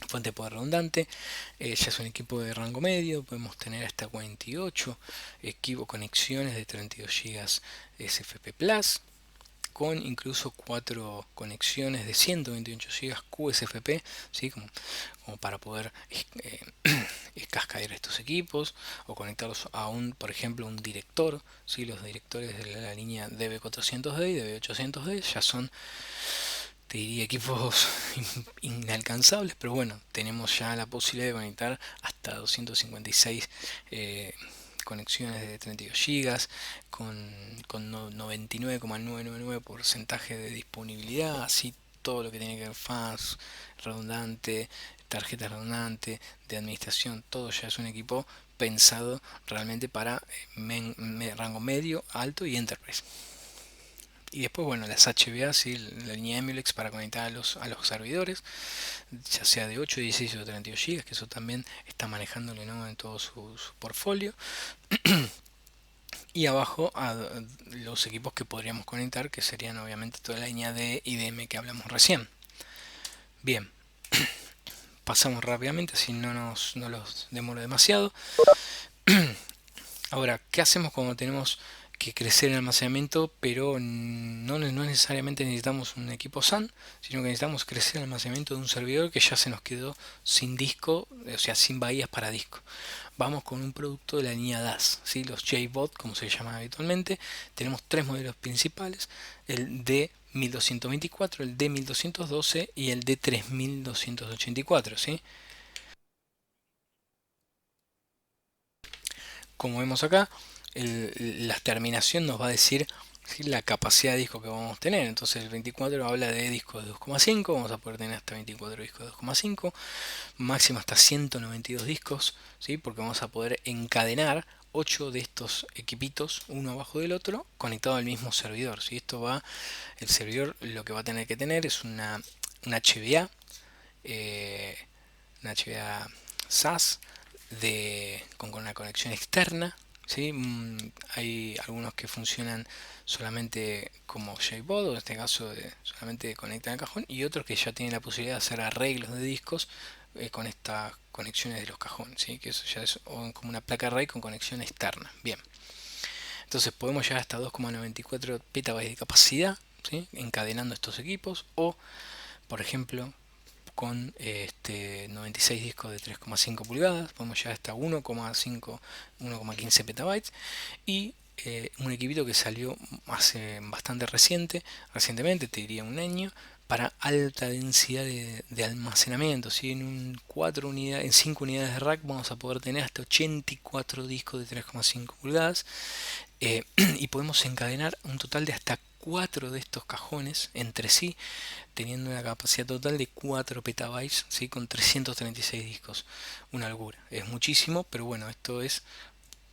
fuente de poder redundante. Ya es un equipo de rango medio, podemos tener hasta 48 equipo conexiones de 32 GB SFP Plus, con incluso 4 conexiones de 128 GB QSFP, ¿sí? como para poder cascadear estos equipos o conectarlos a un, por ejemplo, un director. ¿Sí? Los directores de la línea DB400D y DB800D ya son, te diría, equipos inalcanzables, pero bueno, tenemos ya la posibilidad de conectar hasta 256 conexiones de 32 GB con 99,999% de disponibilidad, así todo lo que tiene que ver fans, redundante, tarjeta redundante, de administración, todo ya es un equipo pensado realmente para rango medio, alto y enterprise. Y después, bueno, las HBA, ¿sí? La línea Emulex para conectar a los servidores, ya sea de 8, 16 o 32 GB, que eso también está manejando Lenovo en todo su portfolio. Y abajo a los equipos que podríamos conectar, que serían obviamente toda la línea de IBM que hablamos recién. Bien, pasamos rápidamente, así no los demoro demasiado. Ahora, ¿qué hacemos cuando tenemos que crecer el almacenamiento, pero no necesariamente necesitamos un equipo SAN, sino que necesitamos crecer el almacenamiento de un servidor que ya se nos quedó sin disco, o sea, sin bahías para disco? Vamos con un producto de la línea DAS, ¿sí? Los JBOD, como se llama habitualmente. Tenemos tres modelos principales: el D1224, el D1212 y el D3284, ¿sí? Como vemos acá, la terminación nos va a decir, ¿sí?, la capacidad de disco que vamos a tener. Entonces el 24 habla de discos de 2,5, vamos a poder tener hasta 24 discos de 2,5, máximo hasta 192 discos, ¿sí? Porque vamos a poder encadenar 8 de estos equipitos uno abajo del otro conectado al mismo servidor. ¿Sí? El servidor lo que va a tener que tener es una HBA, eh, una HBA SAS con una conexión externa. ¿Sí? Hay algunos que funcionan solamente como JBOD, o en este caso solamente conectan al cajón, y otros que ya tienen la posibilidad de hacer arreglos de discos con estas conexiones de los cajones, ¿sí? Que eso ya es como una placa array con conexión externa. Bien, entonces podemos llegar hasta 2,94 petabytes de capacidad, ¿sí?, encadenando estos equipos, o por ejemplo con 96 discos de 3,5 pulgadas, podemos llegar hasta 1,5, 1,15 petabytes. Y un equipito que salió hace bastante recientemente, te diría un año, para alta densidad de almacenamiento, ¿sí? En 5 unidades de rack vamos a poder tener hasta 84 discos de 3,5 pulgadas, y podemos encadenar un total de hasta 4 de estos cajones entre sí, teniendo una capacidad total de 4 petabytes, ¿sí?, con 336 discos. Una locura, es muchísimo, pero bueno, esto es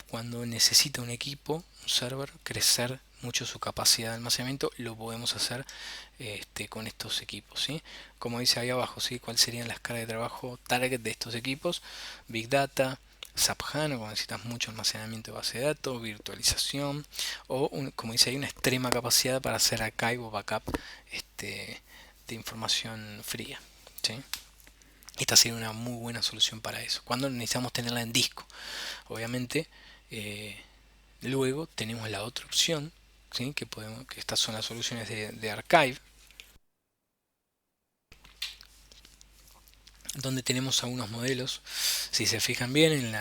cuando necesita un equipo, un server, crecer mucho su capacidad de almacenamiento. Lo podemos hacer con estos equipos, ¿sí? Como dice ahí abajo, ¿sí?, cuáles serían las cargas de trabajo target de estos equipos: Big Data, SAP HANA, cuando necesitas mucho almacenamiento de base de datos, virtualización, o como dice ahí, una extrema capacidad para hacer archive o backup de información fría, ¿sí? Esta sería una muy buena solución para eso, cuando necesitamos tenerla en disco. Obviamente, luego tenemos la otra opción, ¿sí?, que estas son las soluciones de archive, donde tenemos algunos modelos. Si se fijan bien en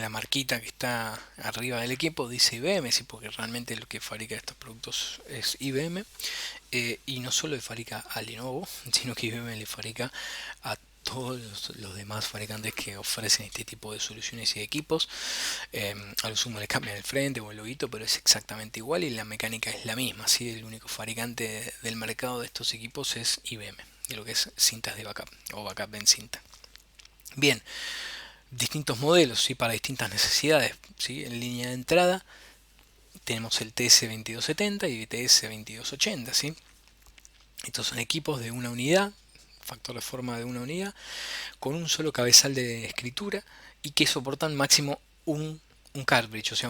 la marquita que está arriba del equipo, dice IBM, ¿sí?, porque realmente lo que fabrica estos productos es IBM. Y no solo le fabrica a Lenovo, sino que IBM le fabrica a todos los demás fabricantes que ofrecen este tipo de soluciones y de equipos. A lo sumo le cambian el frente o el loguito, pero es exactamente igual y la mecánica es la misma, ¿sí? El único fabricante del mercado de estos equipos es IBM, de lo que es cintas de backup o backup en cinta. Bien, distintos modelos, ¿sí?, para distintas necesidades, ¿sí? En línea de entrada tenemos el TS2270 y el TS2280, ¿sí? Estos son equipos de una unidad, factor de forma de una unidad, con un solo cabezal de escritura y que soportan máximo un cartridge, o sea,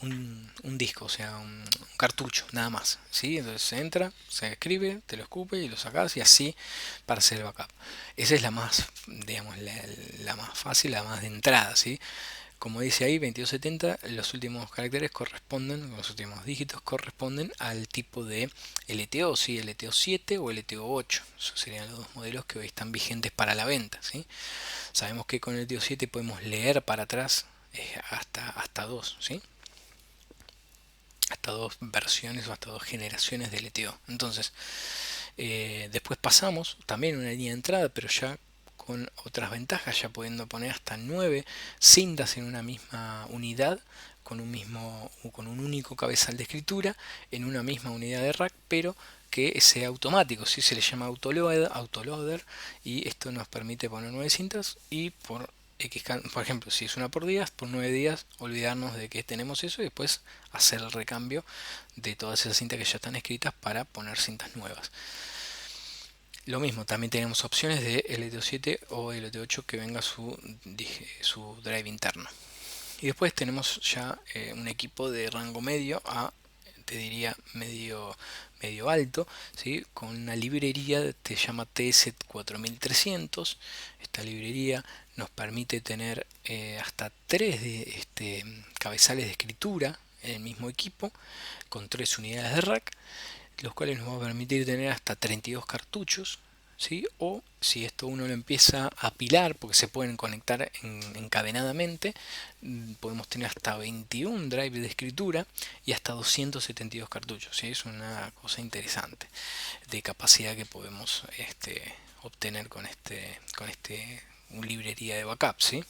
un disco, o sea, un cartucho, nada más, ¿sí? Entonces se entra, se escribe, te lo escupe y lo sacas y así para hacer el backup. Esa es la más, digamos, la más fácil, la más de entrada, ¿sí? Como dice ahí, 2270, los últimos caracteres corresponden, los últimos dígitos corresponden al tipo de LTO, ¿sí? LTO 7 o LTO 8. Esos serían los dos modelos que hoy están vigentes para la venta, ¿sí? Sabemos que con el LTO 7 podemos leer para atrás hasta dos, ¿sí? Hasta dos versiones o hasta dos generaciones de LTO. Entonces, después pasamos también una línea de entrada, pero ya con otras ventajas, ya pudiendo poner hasta 9 cintas en una misma unidad, con un único cabezal de escritura, en una misma unidad de rack, pero que sea automático, ¿sí? Se le llama autoloader, y esto nos permite poner 9 cintas y por ejemplo, si es una por día, por 9 días olvidarnos de que tenemos eso y después hacer el recambio de todas esas cintas que ya están escritas para poner cintas nuevas. Lo mismo, también tenemos opciones de LTO7 o LTO8 que venga su drive interno. Y después tenemos ya un equipo de rango medio a, te diría, medio alto, ¿sí? Con una librería que se llama TS4300. Esta librería nos permite tener hasta 3 cabezales de escritura en el mismo equipo, con 3 unidades de rack, los cuales nos va a permitir tener hasta 32 cartuchos, ¿sí? O si esto uno lo empieza a apilar, porque se pueden conectar encadenadamente, podemos tener hasta 21 drives de escritura y hasta 272 cartuchos, ¿sí? Es una cosa interesante de capacidad que podemos obtener con una librería de backup, ¿sí?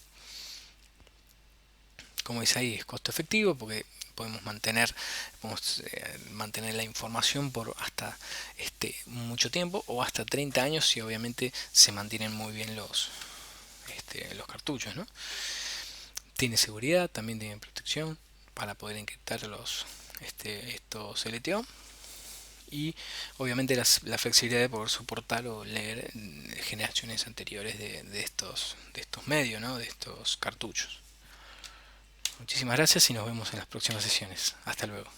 Como dice ahí, es costo efectivo porque podemos mantener la información por hasta mucho tiempo o hasta 30 años si obviamente se mantienen muy bien los cartuchos, ¿no? Tiene seguridad, también tiene protección para poder encriptar estos LTO, y obviamente la flexibilidad de poder soportar o leer generaciones anteriores de estos medios, ¿no? De estos cartuchos. Muchísimas gracias y nos vemos en las próximas sesiones. Hasta luego.